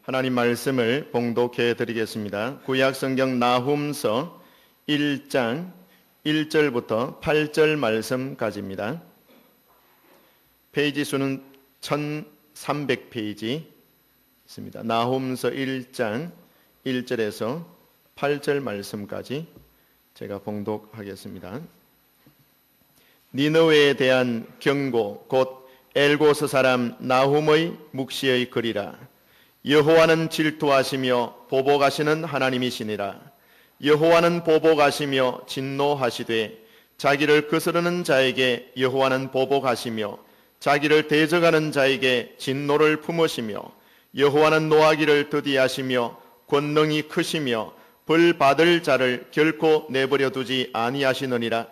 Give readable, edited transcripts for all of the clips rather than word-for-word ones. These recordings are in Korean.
하나님 말씀을 봉독해 드리겠습니다. 구약 성경 나훔서 1장 1절부터 8절 말씀까지입니다. 페이지 수는 1300페이지 있습니다. 나훔서 1장 1절에서 8절 말씀까지 제가 봉독하겠습니다. 니느웨에 대한 경고 곧 엘고스 사람 나훔의 묵시의 글이라. 여호와는 질투하시며 보복하시는 하나님이시니라. 여호와는 보복하시며 진노하시되 자기를 거스르는 자에게 여호와는 보복하시며 자기를 대적하는 자에게 진노를 품으시며 여호와는 노하기를 더디하시며 권능이 크시며 벌 받을 자를 결코 내버려 두지 아니하시느니라.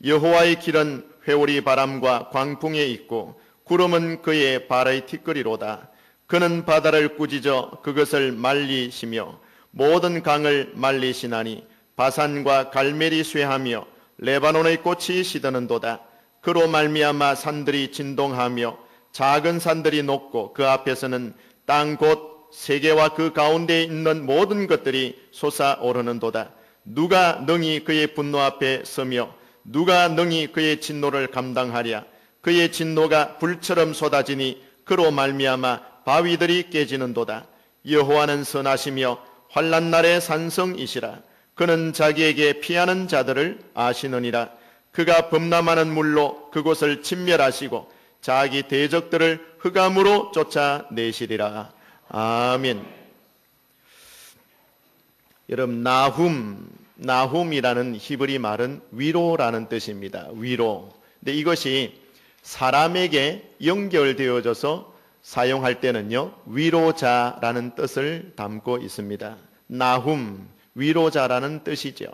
여호와의 길은 회오리 바람과 광풍에 있고 구름은 그의 발의 티끌이로다. 그는 바다를 꾸짖어 그것을 말리시며 모든 강을 말리시나니 바산과 갈멜이 쇠하며 레바논의 꽃이 시드는도다. 그로 말미암아 산들이 진동하며 작은 산들이 녹고 그 앞에서는 땅 곧 세계와 그 가운데에 있는 모든 것들이 솟아오르는도다. 누가 능히 그의 분노 앞에 서며 누가 능히 그의 진노를 감당하랴. 그의 진노가 불처럼 쏟아지니 그로 말미암아 바위들이 깨지는도다. 여호와는 선하시며 환난 날의 산성이시라. 그는 자기에게 피하는 자들을 아시느니라. 그가 범람하는 물로 그곳을 침멸하시고 자기 대적들을 흑암으로 쫓아내시리라. 아멘. 여러분, 나훔이라는 히브리 말은 위로라는 뜻입니다. 위로. 근데 이것이 사람에게 연결되어져서 사용할 때는요, 위로자라는 뜻을 담고 있습니다. 나훔, 위로자라는 뜻이죠.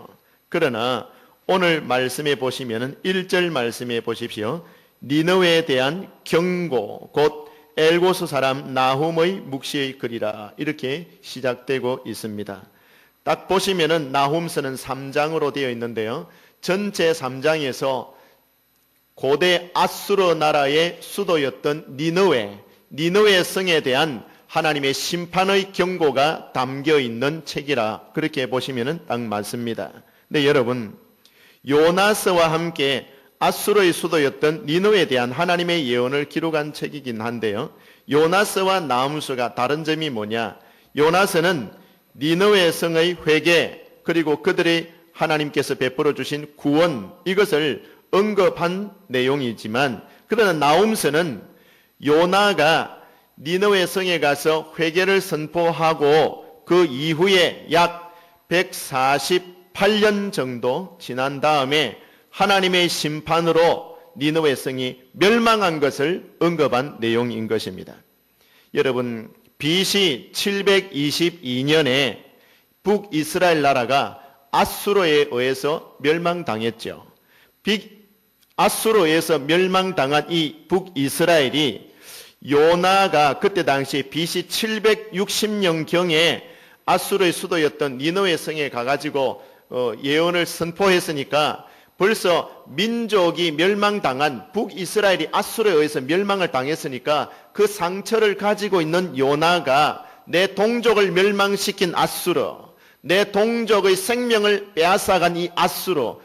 그러나 오늘 말씀에 보시면은 1절 말씀에 보십시오. 니느웨에 대한 경고, 곧 엘고스 사람 나훔의 묵시의 글이라, 이렇게 시작되고 있습니다. 딱 보시면은 나훔서는 3장으로 되어 있는데요, 전체 3장에서 고대 아수르 나라의 수도였던 니느웨 성에 대한 하나님의 심판의 경고가 담겨 있는 책이라, 그렇게 보시면은 딱 맞습니다. 근데 여러분, 요나서와 함께 아수르의 수도였던 니느웨에 대한 하나님의 예언을 기록한 책이긴 한데요, 요나서와 나훔서가 다른 점이 뭐냐? 요나서는 니느웨 성의 회개, 그리고 그들이 하나님께서 베풀어 주신 구원, 이것을 언급한 내용이지만, 그러나 나훔서는 요나가 니느웨 성에 가서 회개를 선포하고 그 이후에 약 148년 정도 지난 다음에 하나님의 심판으로 니느웨 성이 멸망한 것을 언급한 내용인 것입니다. 여러분, BC 722년에 북이스라엘 나라가 아수르에 의해서 멸망당했죠. 아수르에서 멸망당한 이 북이스라엘이 요나가 그때 당시 BC 760년경에 아수르의 수도였던 니느웨 성에 가가지고 예언을 선포했으니까 벌써 민족이 멸망당한 북이스라엘이 아수르에 의해서 멸망을 당했으니까 그 상처를 가지고 있는 요나가 내 동족을 멸망시킨 아수르, 내 동족의 생명을 빼앗아간 이 아수르,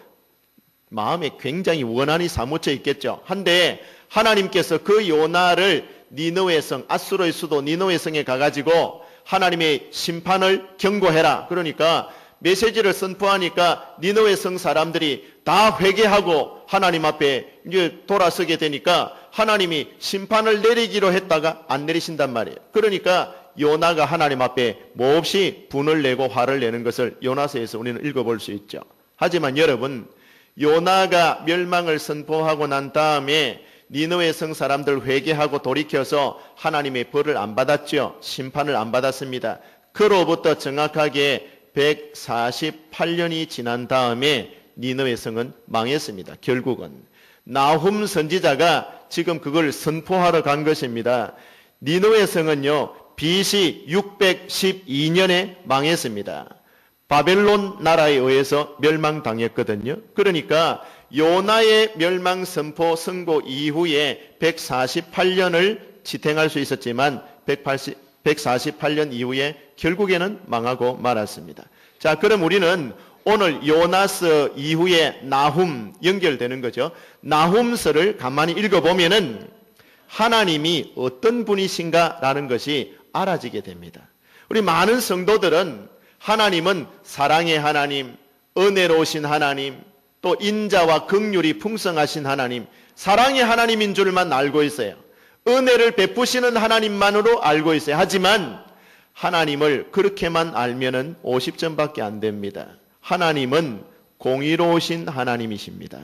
마음에 굉장히 원한이 사무쳐 있겠죠. 한데 하나님께서 그 요나를 니느웨 성, 아수르의 수도 니느웨 성에 가가지고 하나님의 심판을 경고해라. 그러니까 메시지를 선포하니까 니느웨 성 사람들이 다 회개하고 하나님 앞에 이제 돌아서게 되니까 하나님이 심판을 내리기로 했다가 안 내리신단 말이에요. 그러니까 요나가 하나님 앞에 몹시 분을 내고 화를 내는 것을 요나서에서 우리는 읽어볼 수 있죠. 하지만 여러분, 요나가 멸망을 선포하고 난 다음에 니느웨 성 사람들 회개하고 돌이켜서 하나님의 벌을 안 받았죠. 심판을 안 받았습니다. 그로부터 정확하게 148년이 지난 다음에 니느웨 성은 망했습니다. 결국은 나훔 선지자가 지금 그걸 선포하러 간 것입니다. 니느웨 성은요, BC 612년에 망했습니다. 바벨론 나라에 의해서 멸망당했거든요. 그러니까 요나의 멸망 선포 선고 이후에 148년을 지탱할 수 있었지만 148년 이후에 결국에는 망하고 말았습니다. 자, 그럼 우리는 오늘 요나서 이후에 나훔 연결되는 거죠. 나훔서를 가만히 읽어보면은 하나님이 어떤 분이신가라는 것이 알아지게 됩니다. 우리 많은 성도들은 하나님은 사랑의 하나님, 은혜로우신 하나님, 또 인자와 긍휼이 풍성하신 하나님, 사랑의 하나님인 줄만 알고 있어요. 은혜를 베푸시는 하나님만으로 알고 있어요. 하지만 하나님을 그렇게만 알면은 50점밖에 안 됩니다. 하나님은 공의로우신 하나님이십니다.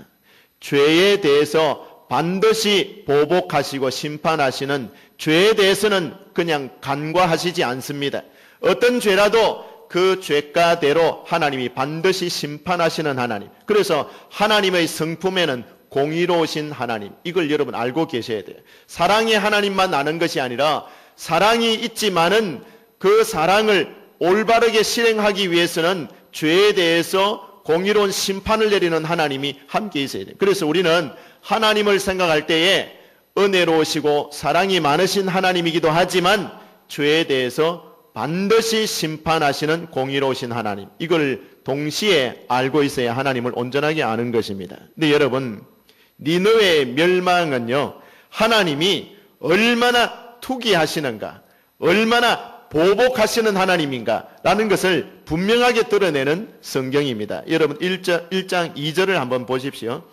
죄에 대해서 반드시 보복하시고 심판하시는 죄에 대해서는 그냥 간과하시지 않습니다. 어떤 죄라도 그 죄가대로 하나님이 반드시 심판하시는 하나님. 그래서 하나님의 성품에는 공의로우신 하나님. 이걸 여러분 알고 계셔야 돼요. 사랑의 하나님만 아는 것이 아니라 사랑이 있지만은 그 사랑을 올바르게 실행하기 위해서는 죄에 대해서 공의로운 심판을 내리는 하나님이 함께 있어야 돼요. 그래서 우리는 하나님을 생각할 때에 은혜로우시고 사랑이 많으신 하나님이기도 하지만 죄에 대해서 반드시 심판하시는 공의로우신 하나님. 이걸 동시에 알고 있어야 하나님을 온전하게 아는 것입니다. 근데 여러분, 니느웨의 멸망은요, 하나님이 얼마나 투기하시는가, 얼마나 보복하시는 하나님인가 라는 것을 분명하게 드러내는 성경입니다. 여러분 1장 2절을 한번 보십시오.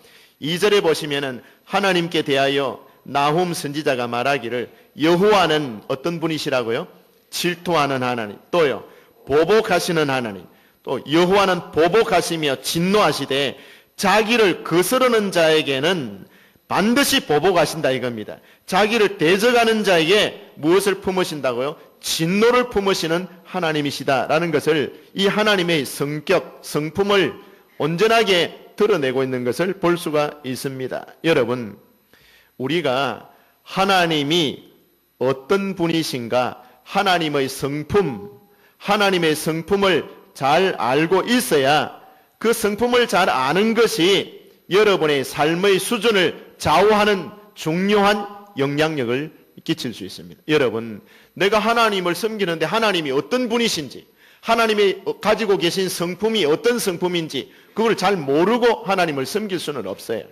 2절에 보시면은 하나님께 대하여 나훔 선지자가 말하기를 여호와는 어떤 분이시라고요? 질투하는 하나님, 또요 보복하시는 하나님, 또 여호와는 보복하시며 진노하시되 자기를 거스르는 자에게는 반드시 보복하신다 이겁니다. 자기를 대적하는 자에게 무엇을 품으신다고요? 진노를 품으시는 하나님이시다라는 것을 이 하나님의 성격, 성품을 온전하게 드러내고 있는 것을 볼 수가 있습니다. 여러분, 우리가 하나님이 어떤 분이신가, 하나님의 성품, 하나님의 성품을 잘 알고 있어야 그 성품을 잘 아는 것이 여러분의 삶의 수준을 좌우하는 중요한 영향력을 끼칠 수 있습니다. 여러분, 내가 하나님을 섬기는데 하나님이 어떤 분이신지, 하나님이 가지고 계신 성품이 어떤 성품인지 그걸 잘 모르고 하나님을 섬길 수는 없어요.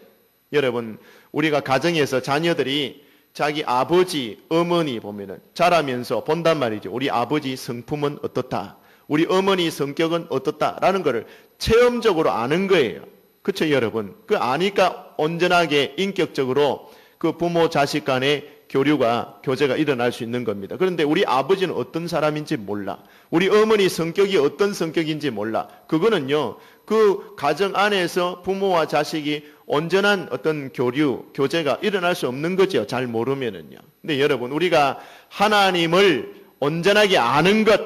여러분, 우리가 가정에서 자녀들이 자기 아버지, 어머니 보면은 자라면서 본단 말이죠. 우리 아버지 성품은 어떻다, 우리 어머니 성격은 어떻다라는 것을 체험적으로 아는 거예요. 그렇죠, 여러분? 그 아니까 온전하게 인격적으로 그 부모 자식 간의 교제가 일어날 수 있는 겁니다. 그런데 우리 아버지는 어떤 사람인지 몰라. 우리 어머니 성격이 어떤 성격인지 몰라. 그거는요, 그 가정 안에서 부모와 자식이 온전한 어떤 교제가 일어날 수 없는 거죠. 잘 모르면은요. 근데 여러분, 우리가 하나님을 온전하게 아는 것,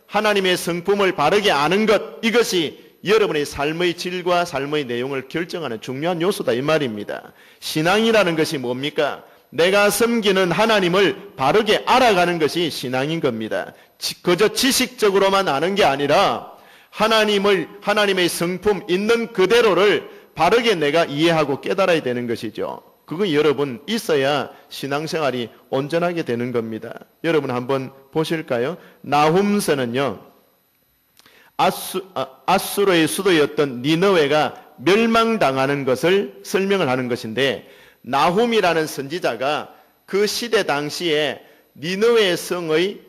하나님의 성품을 바르게 아는 것, 이것이 여러분의 삶의 질과 삶의 내용을 결정하는 중요한 요소다 이 말입니다. 신앙이라는 것이 뭡니까? 내가 섬기는 하나님을 바르게 알아가는 것이 신앙인 겁니다. 그저 지식적으로만 아는 게 아니라 하나님의 성품 있는 그대로를 바르게 내가 이해하고 깨달아야 되는 것이죠. 그거 여러분 있어야 신앙생활이 온전하게 되는 겁니다. 여러분 한번 보실까요? 나훔서는요, 아수르의 수도였던 니느웨가 멸망당하는 것을 설명을 하는 것인데, 나훔이라는 선지자가 그 시대 당시에 니느웨 성의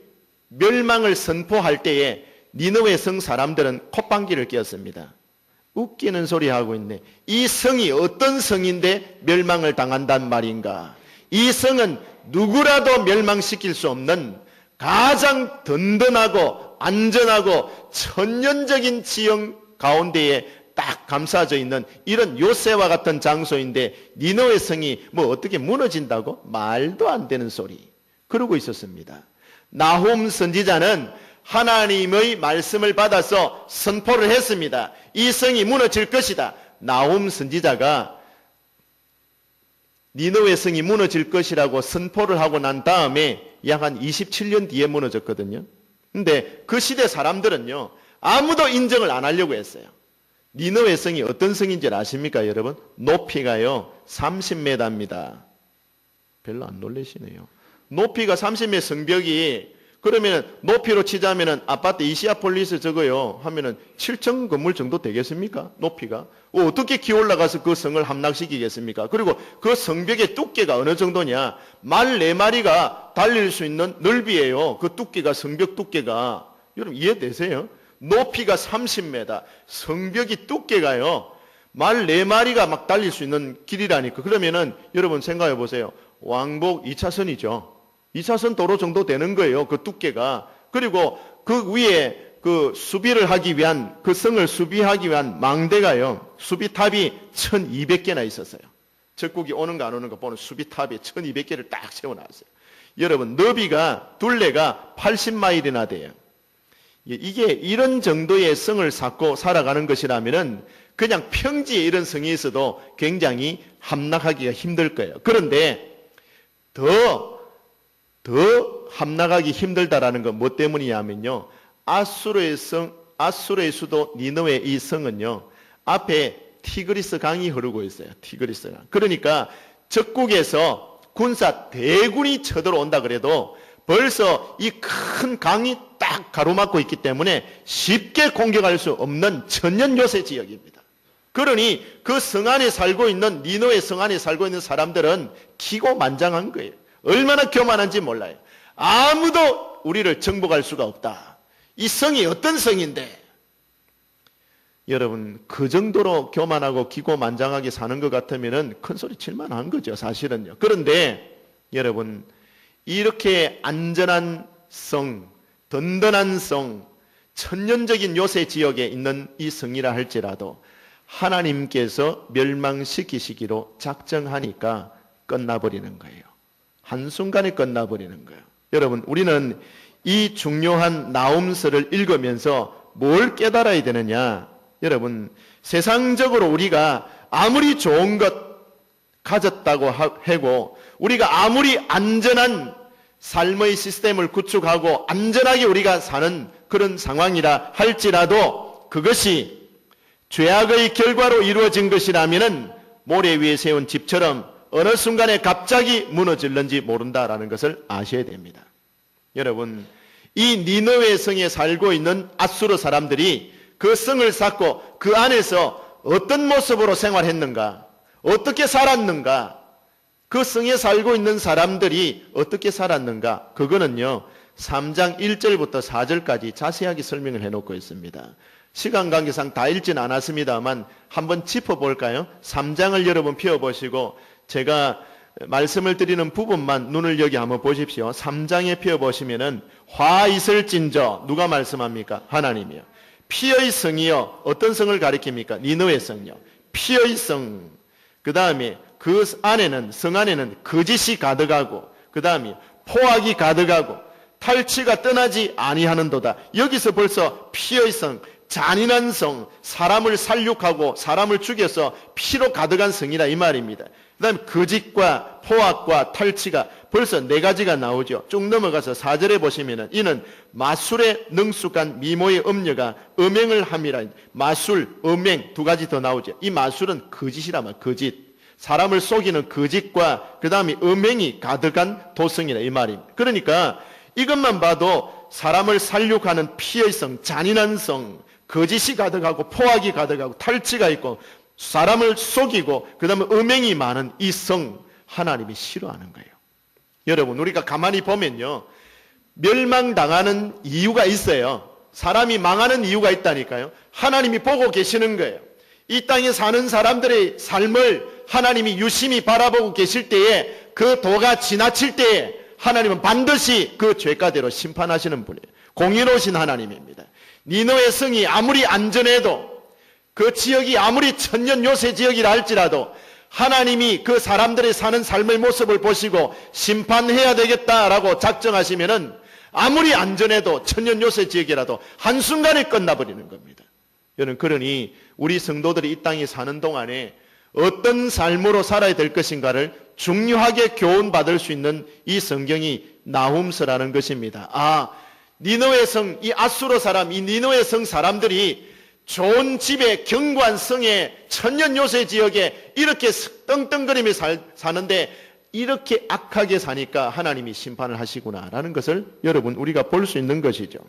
멸망을 선포할 때에 니느웨 성 사람들은 콧방귀를 뀌었습니다. 웃기는 소리 하고 있네. 이 성이 어떤 성인데 멸망을 당한단 말인가? 이 성은 누구라도 멸망시킬 수 없는 가장 든든하고 안전하고 천년적인 지형 가운데에 딱 감싸져 있는 이런 요새와 같은 장소인데 니느웨 성이 뭐 어떻게 무너진다고? 말도 안 되는 소리 그러고 있었습니다. 나훔 선지자는 하나님의 말씀을 받아서 선포를 했습니다. 이 성이 무너질 것이다. 나훔 선지자가 니느웨 성이 무너질 것이라고 선포를 하고 난 다음에 약 한 27년 뒤에 무너졌거든요. 근데 그 시대 사람들은요, 아무도 인정을 안 하려고 했어요. 니느웨 성이 어떤 성인지 아십니까, 여러분? 높이가요 30m입니다. 별로 안 놀라시네요. 높이가 30m 성벽이 그러면 높이로 치자면은 아파트 이시아폴리스 저거요 하면은 7층 건물 정도 되겠습니까? 높이가 어떻게 기어 올라가서 그 성을 함락시키겠습니까? 그리고 그 성벽의 두께가 어느 정도냐? 말 4마리가 달릴 수 있는 넓이에요. 그 두께가 성벽 두께가 여러분 이해되세요? 높이가 30m, 성벽이 두께가요 말 4마리가 막 달릴 수 있는 길이라니까. 그러면은 여러분 생각해 보세요. 왕복 2차선이죠. 2차선 도로 정도 되는 거예요. 그 두께가. 그리고 그 위에 그 수비를 하기 위한, 그 성을 수비하기 위한 망대가요. 수비탑이 1200개나 있었어요. 적국이 오는 거 안 오는 거 보는 수비탑이 1200개를 딱 세워놨어요. 여러분, 너비가, 둘레가 80마일이나 돼요. 이게 이런 정도의 성을 쌓고 살아가는 것이라면은 그냥 평지에 이런 성이 있어도 굉장히 함락하기가 힘들 거예요. 그런데 더 함락하기 힘들다라는 건 뭐 때문이냐면요. 아수르의 수도 니느웨 이 성은요. 앞에 티그리스 강이 흐르고 있어요. 티그리스 강. 그러니까 적국에서 군사 대군이 쳐들어온다 그래도 벌써 이 큰 강이 딱 가로막고 있기 때문에 쉽게 공격할 수 없는 천년 요새 지역입니다. 그러니 그 성 안에 살고 있는 니느웨 성 안에 살고 있는 사람들은 기고만장한 거예요. 얼마나 교만한지 몰라요. 아무도 우리를 정복할 수가 없다. 이 성이 어떤 성인데? 여러분 그 정도로 교만하고 기고만장하게 사는 것 같으면 큰 소리 칠만한 거죠. 사실은요. 그런데 여러분 이렇게 안전한 성, 든든한 성, 천년적인 요새 지역에 있는 이 성이라 할지라도 하나님께서 멸망시키시기로 작정하니까 끝나버리는 거예요. 한순간에 끝나버리는 거예요. 여러분 우리는 이 중요한 나홈서를 읽으면서 뭘 깨달아야 되느냐? 여러분 세상적으로 우리가 아무리 좋은 것 가졌다고 하고 우리가 아무리 안전한 삶의 시스템을 구축하고 안전하게 우리가 사는 그런 상황이라 할지라도 그것이 죄악의 결과로 이루어진 것이라면은 모래 위에 세운 집처럼 어느 순간에 갑자기 무너질는지 모른다라는 것을 아셔야 됩니다. 여러분, 이 니느웨 성에 살고 있는 아수르 사람들이 그 성을 쌓고 그 안에서 어떤 모습으로 생활했는가, 어떻게 살았는가, 그 성에 살고 있는 사람들이 어떻게 살았는가, 그거는요 3장 1절부터 4절까지 자세하게 설명을 해놓고 있습니다. 시간 관계상 다 읽지는 않았습니다만 한번 짚어볼까요? 3장을 여러분 펴보시고 제가 말씀을 드리는 부분만 눈을 여기 한번 보십시오. 3장에 펴보시면은 화 있을진저, 누가 말씀합니까? 하나님이요. 피의 성이요. 어떤 성을 가리킵니까? 니느웨 성이요. 피의 성. 그 다음에 그 안에는, 성 안에는 거짓이 가득하고, 그 다음에 포악이 가득하고, 탈취가 떠나지 아니하는도다. 여기서 벌써 피의 성, 잔인한 성, 사람을 살육하고 사람을 죽여서 피로 가득한 성이라 이 말입니다. 그 다음에 거짓과 포악과 탈취가 벌써 4가지가 나오죠. 쭉 넘어가서 4절에 보시면은 이는 마술에 능숙한 미모의 음녀가 음행을 함이라. 마술, 음행 2가지 더 나오죠. 이 마술은 거짓이라 말, 거짓. 사람을 속이는 거짓과 그 다음에 음행이 가득한 도성이라 이 말입니다. 그러니까 이것만 봐도 사람을 살육하는 피의 성, 잔인한 성, 거짓이 가득하고 포악이 가득하고 탈취가 있고 사람을 속이고 그 다음에 음행이 많은 이 성 하나님이 싫어하는 거예요. 여러분 우리가 가만히 보면요 멸망당하는 이유가 있어요. 사람이 망하는 이유가 있다니까요. 하나님이 보고 계시는 거예요. 이 땅에 사는 사람들의 삶을 하나님이 유심히 바라보고 계실 때에 그 도가 지나칠 때에 하나님은 반드시 그 죄가대로 심판하시는 분이에요. 공의로우신 하나님입니다. 니느웨 성이 아무리 안전해도 그 지역이 아무리 천년 요새 지역이라 할지라도 하나님이 그 사람들의 사는 삶의 모습을 보시고 심판해야 되겠다라고 작정하시면은 아무리 안전해도 천년 요새 지역이라도 한순간에 끝나버리는 겁니다. 여러분 그러니 우리 성도들이 이 땅에 사는 동안에 어떤 삶으로 살아야 될 것인가를 중요하게 교훈받을 수 있는 이 성경이 나훔서라는 것입니다. 아, 니느웨 성, 이 아수르 사람, 이 니느웨 성 사람들이 좋은 집에 견고한 성에 천년 요새 지역에 이렇게 떵떵거리며 사는데 이렇게 악하게 사니까 하나님이 심판을 하시구나라는 것을 여러분 우리가 볼 수 있는 것이죠.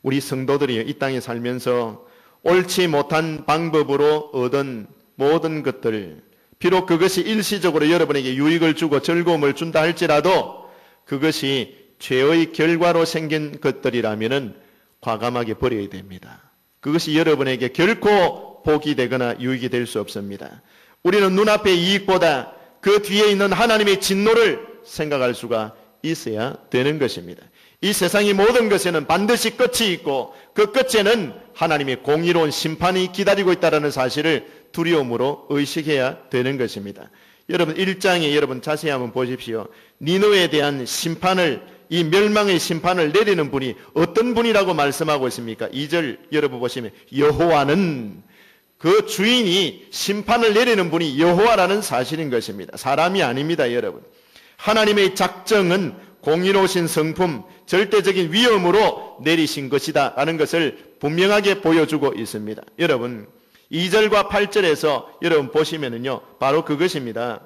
우리 성도들이 이 땅에 살면서 옳지 못한 방법으로 얻은 모든 것들, 비록 그것이 일시적으로 여러분에게 유익을 주고 즐거움을 준다 할지라도 그것이 죄의 결과로 생긴 것들이라면 과감하게 버려야 됩니다. 그것이 여러분에게 결코 복이 되거나 유익이 될 수 없습니다. 우리는 눈앞의 이익보다 그 뒤에 있는 하나님의 진노를 생각할 수가 있어야 되는 것입니다. 이 세상의 모든 것에는 반드시 끝이 있고 그 끝에는 하나님의 공의로운 심판이 기다리고 있다는 사실을 두려움으로 의식해야 되는 것입니다. 여러분 1장에 여러분 자세히 한번 보십시오. 니느웨에 대한 심판을, 이 멸망의 심판을 내리는 분이 어떤 분이라고 말씀하고 있습니까? 2절 여러분 보시면 여호와는, 그 주인이 심판을 내리는 분이 여호와라는 사실인 것입니다. 사람이 아닙니다, 여러분. 하나님의 작정은 공의로우신 성품, 절대적인 위엄으로 내리신 것이다 라는 것을 분명하게 보여주고 있습니다. 여러분 2절과 8절에서 여러분 보시면은요, 바로 그것입니다.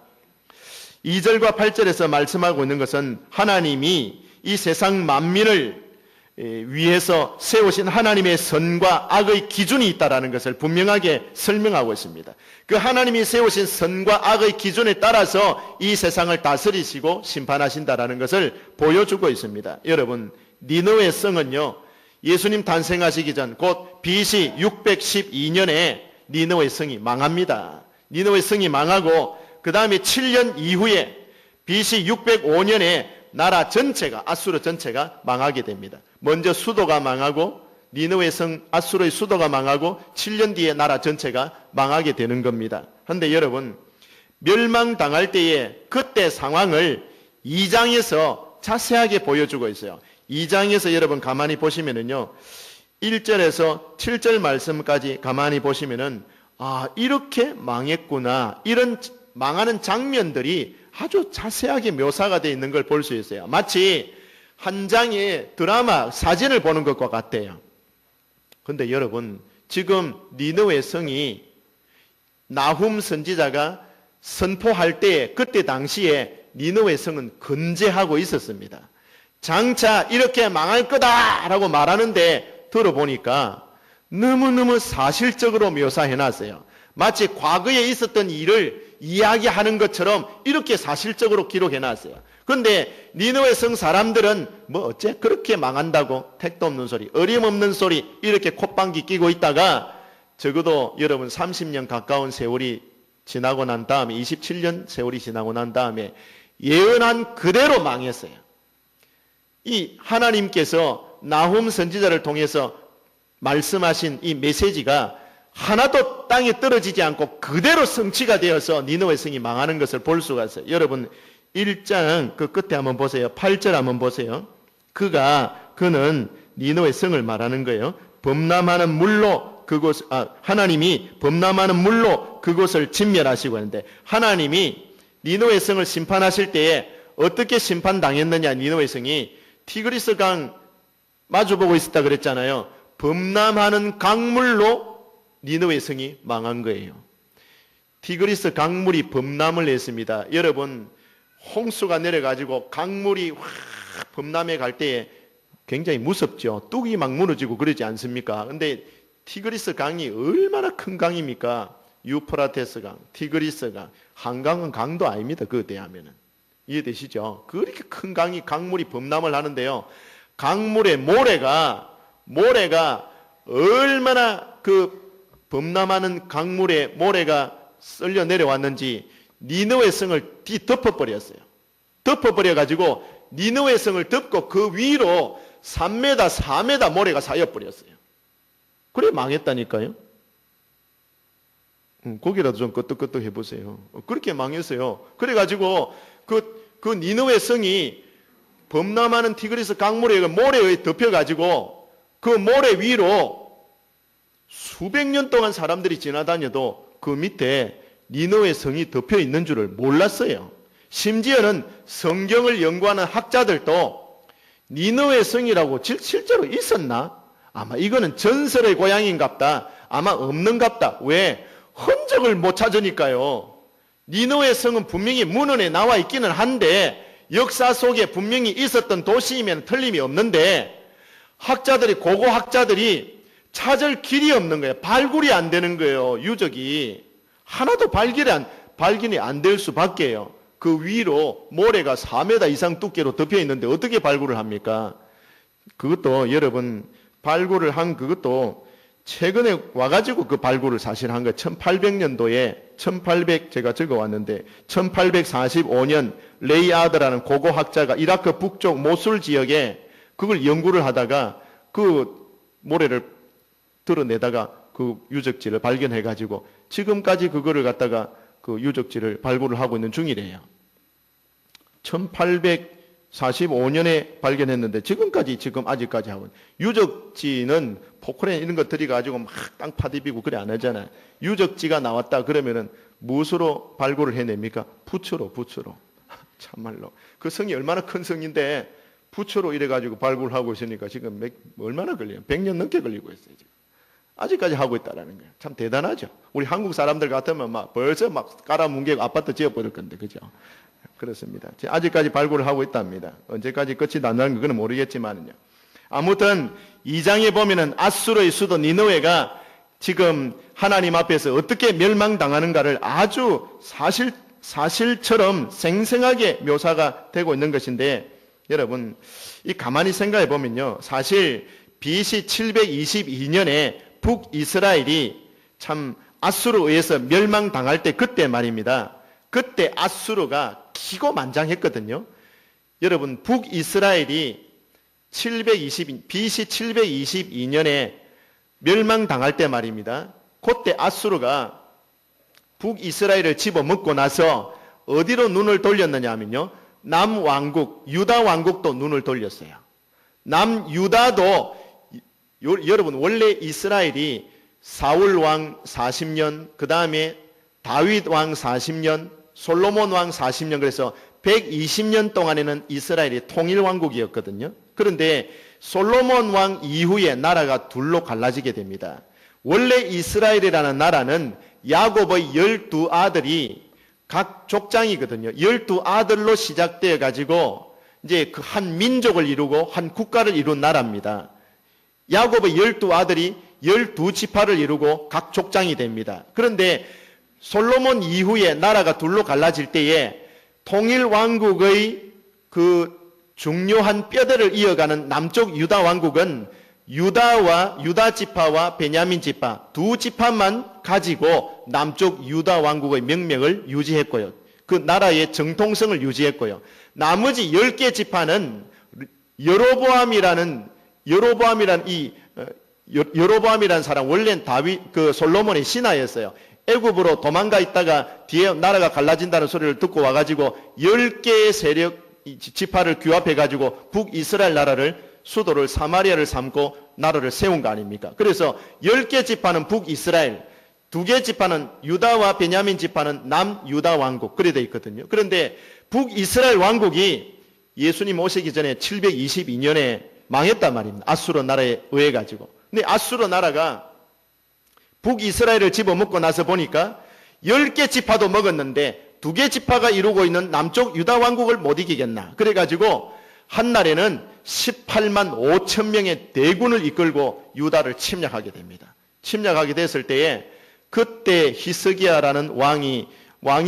2절과 8절에서 말씀하고 있는 것은 하나님이 이 세상 만민을 위해서 세우신 하나님의 선과 악의 기준이 있다라는 것을 분명하게 설명하고 있습니다. 그 하나님이 세우신 선과 악의 기준에 따라서 이 세상을 다스리시고 심판하신다라는 것을 보여주고 있습니다. 여러분, 니느웨 성은요, 예수님 탄생하시기 전 곧 BC 612년에 니느웨 성이 망합니다. 니느웨 성이 망하고 그 다음에 7년 이후에 BC 605년에 나라 전체가, 아수르 전체가 망하게 됩니다. 먼저 수도가 망하고 니느웨 성 아수르의 수도가 망하고 7년 뒤에 나라 전체가 망하게 되는 겁니다. 그런데 여러분, 멸망당할 때에 그때 상황을 2장에서 자세하게 보여주고 있어요. 2장에서 여러분 가만히 보시면은요, 1절에서 7절 말씀까지 가만히 보시면은 이렇게 망했구나, 이런 망하는 장면들이 아주 자세하게 묘사가 되어 있는 걸 볼 수 있어요. 마치 한 장의 드라마 사진을 보는 것과 같아요. 그런데 여러분, 지금 니느웨 성이 나훔 선지자가 선포할 때 그때 당시에 니느웨 성은 건재하고 있었습니다. 장차 이렇게 망할 거다라고 말하는데 들어보니까 너무너무 사실적으로 묘사해놨어요. 마치 과거에 있었던 일을 이야기하는 것처럼 이렇게 사실적으로 기록해놨어요. 그런데 니느웨 성 사람들은 어째 그렇게 망한다고, 택도 없는 소리, 어림없는 소리 이렇게 콧방귀 끼고 있다가 적어도 여러분 30년 가까운 세월이 지나고 난 다음에, 27년 세월이 지나고 난 다음에 예언한 그대로 망했어요. 이 하나님께서 나훔 선지자를 통해서 말씀하신 이 메시지가 하나도 땅에 떨어지지 않고 그대로 성취가 되어서 니느웨 성이 망하는 것을 볼 수가 있어요. 여러분 1장 그 끝에 한번 보세요. 8절 한번 보세요. 그는 니느웨 성을 말하는 거예요. 범람하는 물로 하나님이 범람하는 물로 그곳을 진멸하시고 하는데, 하나님이 니느웨 성을 심판하실 때에 어떻게 심판당했느냐, 니느웨 성이 티그리스 강 마주보고 있었다 그랬잖아요. 범람하는 강물로 니느웨 성이 망한 거예요. 티그리스 강물이 범람을 했습니다. 여러분, 홍수가 내려가지고 강물이 확 범람해 갈 때에 굉장히 무섭죠. 뚝이 막 무너지고 그러지 않습니까? 근데 티그리스 강이 얼마나 큰 강입니까? 유프라테스 강, 티그리스 강, 한강은 강도 아닙니다. 그거 대하면은. 이해되시죠? 그렇게 큰 강물이 범람을 하는데요. 강물의 모래가 얼마나 그 범람하는 강물의 모래가 쓸려 내려왔는지 니느웨 성을 덮어버렸어요. 덮어버려가지고 니느웨 성을 덮고 그 위로 3m, 4m 모래가 쌓여버렸어요. 그래 망했다니까요. 거기라도 좀 끄떡끄떡 해보세요. 그렇게 망했어요. 그래가지고 그 니느웨 성이 범람하는 티그리스 강물에 모래에 덮여가지고 그 모래 위로 수백 년 동안 사람들이 지나다녀도 그 밑에 니느웨 성이 덮여 있는 줄을 몰랐어요. 심지어는 성경을 연구하는 학자들도 니느웨 성이라고 실제로 있었나? 아마 이거는 전설의 고향인갑다. 아마 없는갑다. 왜? 흔적을 못 찾으니까요. 니느웨 성은 분명히 문헌에 나와 있기는 한데 역사 속에 분명히 있었던 도시이면 틀림이 없는데 학자들이, 고고 학자들이 찾을 길이 없는 거예요. 발굴이 안 되는 거예요. 유적이 하나도 발견이 안 될 수밖에요. 그 위로 모래가 4m 이상 두께로 덮여 있는데 어떻게 발굴을 합니까? 그것도 여러분 발굴을 한 그것도 최근에 와가지고 그 발굴을 사실 한 거예요. 1800년도에 제가 적어왔는데 1845년 레이아드라는 고고 학자가 이라크 북쪽 모술 지역에 그걸 연구를 하다가 그 모래를 드러내다가 그 유적지를 발견해가지고 지금까지 그거를 갖다가 그 유적지를 발굴을 하고 있는 중이래요. 1845년에 발견했는데 지금까지 아직까지 하고 있는. 유적지는 포크레인 이런 거 들여가지고 막 땅 파디비고 그래 안 하잖아요. 유적지가 나왔다 그러면은 무엇으로 발굴을 해냅니까? 부처로. 참말로. 그 성이 얼마나 큰 성인데 부처로 이래가지고 발굴하고 있으니까 지금 얼마나 걸려요? 100년 넘게 걸리고 있어요, 지금. 아직까지 하고 있다라는 거예요. 참 대단하죠. 우리 한국 사람들 같으면 벌써 깔아뭉개고 아파트 지어버릴 건데, 그죠? 그렇습니다. 아직까지 발굴을 하고 있답니다. 언제까지 끝이 난다는 그건 모르겠지만요. 아무튼 2장에 보면은 아수르의 수도 니느웨가 지금 하나님 앞에서 어떻게 멸망당하는가를 아주 사실처럼 생생하게 묘사가 되고 있는 것인데, 여러분 이 가만히 생각해 보면요, 사실 BC 722년에 북이스라엘이 참 아수르에 의해서 멸망당할 때 그때 말입니다. 그때 아수르가 기고만장했거든요. 여러분 북이스라엘이 BC 722년에 멸망당할 때 말입니다. 그때 아수르가 북이스라엘을 집어먹고 나서 어디로 눈을 돌렸느냐 하면요, 남왕국 유다 왕국도 눈을 돌렸어요. 남유다도 여러분 원래 이스라엘이 사울 왕 40년, 그 다음에 다윗 왕 40년, 솔로몬 왕 40년, 그래서 120년 동안에는 이스라엘이 통일왕국이었거든요. 그런데 솔로몬 왕 이후에 나라가 둘로 갈라지게 됩니다. 원래 이스라엘이라는 나라는 야곱의 12아들이 각 족장이거든요. 12아들로 시작되어 가지고 이제 그 한 민족을 이루고 한 국가를 이룬 나라입니다. 야곱의 12아들이 12지파를 이루고 각 족장이 됩니다. 그런데 솔로몬 이후에 나라가 둘로 갈라질 때에 통일왕국의 그 중요한 뼈대를 이어가는 남쪽 유다 왕국은 유다 지파와 베냐민 지파 두 지파만 가지고 남쪽 유다 왕국의 명맥을 유지했고요. 그 나라의 정통성을 유지했고요. 나머지 10개 지파는 여로보암이라는 사람, 원래는 솔로몬의 신하였어요. 애굽으로 도망가 있다가 뒤에 나라가 갈라진다는 소리를 듣고 와가지고 10개의 세력 지파를 규합해가지고 북이스라엘 나라를 수도를 사마리아를 삼고 나라를 세운 거 아닙니까? 그래서 10개 지파는 북이스라엘, 2개 지파는 유다와 베냐민 지파는 남유다 왕국, 그래 돼 있거든요. 그런데 북이스라엘 왕국이 예수님 오시기 전에 722년에 망했단 말입니다. 아수르 나라에 의해 가지고. 근데 아수르 나라가 북이스라엘을 집어먹고 나서 보니까 10개 지파도 먹었는데 2개 지파가 이루고 있는 남쪽 유다 왕국을 못 이기겠나. 그래가지고 한날에는 18만 5천 명의 대군을 이끌고 유다를 침략하게 됩니다. 침략하게 됐을 때에 그때 히스기야라는 왕이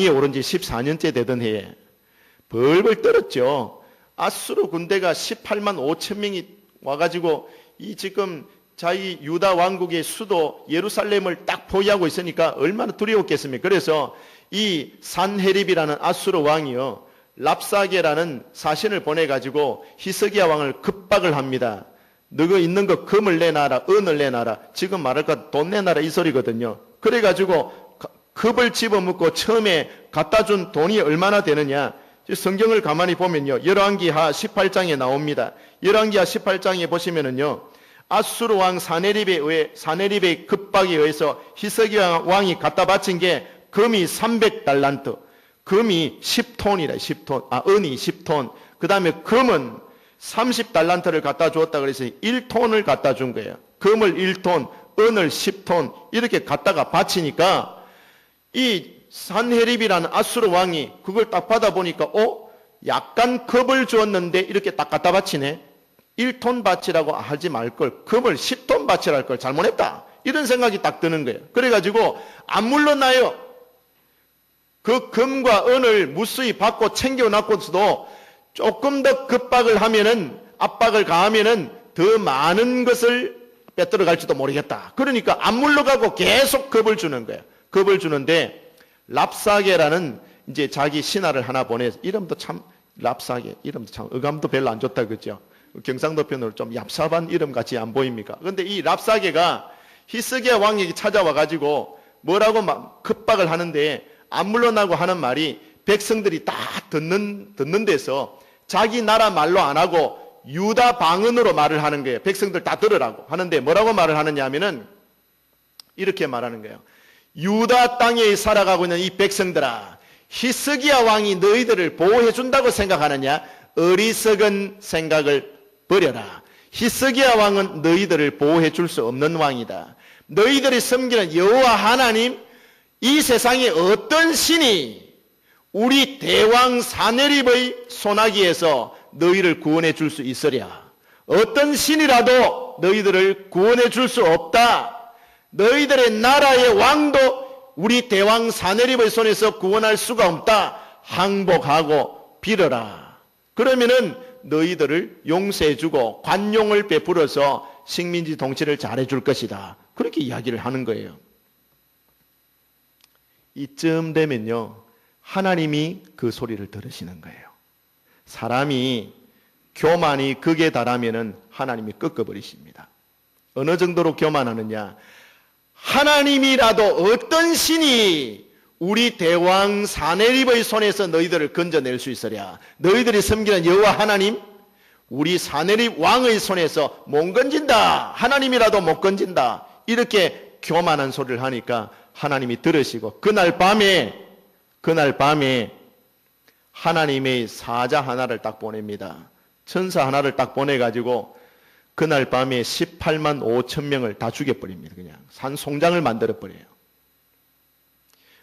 오른 지 14년째 되던 해에 벌벌 떨었죠. 아수르 군대가 18만 5천 명이 와가지고 이 지금 자기 유다 왕국의 수도 예루살렘을 딱 포위하고 있으니까 얼마나 두려웠겠습니까? 그래서 이 산헤립이라는 아수르 왕이요, 랍사게라는 사신을 보내가지고 히스기야 왕을 급박을 합니다. 너가 있는 거 금을 내놔라, 은을 내놔라, 지금 말할까 돈 내놔라 이 소리거든요. 그래가지고 급을 집어먹고 처음에 갖다 준 돈이 얼마나 되느냐, 성경을 가만히 보면요, 열왕기하 18장에 나옵니다. 열왕기하 18장에 보시면은요, 아수르 왕 사네립의 급박에 의해서 히스기야 왕이 갖다 바친 게 금이 300달란트, 금이 10톤이다, 10톤. 은이 10톤. 그 다음에 금은 30달란트를 갖다 주었다 그래서 1톤을 갖다 준 거예요. 금을 1톤, 은을 10톤, 이렇게 갖다가 바치니까 이 산헤립이라는 아수르 왕이 그걸 딱 받아보니까 약간 겁을 주었는데 이렇게 딱 갖다 바치네. 1톤 바치라고 하지 말걸, 금을 10톤 바치랄 걸 잘못했다, 이런 생각이 딱 드는 거예요. 그래가지고 안 물러나요. 그 금과 은을 무수히 받고 챙겨놨고서도 조금 더 급박을 하면은, 압박을 가하면은 더 많은 것을 빼들어 갈지도 모르겠다. 그러니까 안 물러가고 계속 겁을 주는 거예요. 겁을 주는데 랍사게라는 이제 자기 신하를 하나 보내서, 이름도 참, 랍사게 이름도 참 어감도 별로 안 좋다, 그죠? 경상도 편으로 좀 얍삽한 이름 같이 안 보입니까? 근데 이 랍사게가 히스기야 왕에게 찾아와 가지고 뭐라고 막 급박을 하는데, 안 물러나고 하는 말이 백성들이 다 듣는 데서 자기 나라 말로 안 하고 유다 방언으로 말을 하는 거예요. 백성들 다 들으라고 하는데 뭐라고 말을 하느냐 하면은 이렇게 말하는 거예요. 유다 땅에 살아가고 있는 이 백성들아, 히스기야 왕이 너희들을 보호해 준다고 생각하느냐? 어리석은 생각을 버려라. 히스기야 왕은 너희들을 보호해 줄 수 없는 왕이다. 너희들이 섬기는 여호와 하나님, 이 세상에 어떤 신이 우리 대왕 사네립의 손아귀에서 너희를 구원해 줄 수 있으랴? 어떤 신이라도 너희들을 구원해 줄 수 없다. 너희들의 나라의 왕도 우리 대왕 사네립의 손에서 구원할 수가 없다. 항복하고 빌어라. 그러면은 너희들을 용서해 주고 관용을 베풀어서 식민지 통치를 잘해 줄 것이다. 그렇게 이야기를 하는 거예요. 이쯤 되면요, 하나님이 그 소리를 들으시는 거예요. 사람이 교만이 극에 달하면은 하나님이 꺾어버리십니다. 어느 정도로 교만하느냐? 하나님이라도 어떤 신이 우리 대왕 사네립의 손에서 너희들을 건져낼 수 있으랴? 너희들이 섬기는 여호와 하나님, 우리 사네립 왕의 손에서 못 건진다. 하나님이라도 못 건진다. 이렇게 교만한 소리를 하니까 하나님이 들으시고, 그날 밤에 하나님의 사자 하나를 딱 보냅니다. 천사 하나를 딱 보내가지고 그날 밤에 18만 5천 명을 다 죽여버립니다. 그냥 산송장을 만들어버려요.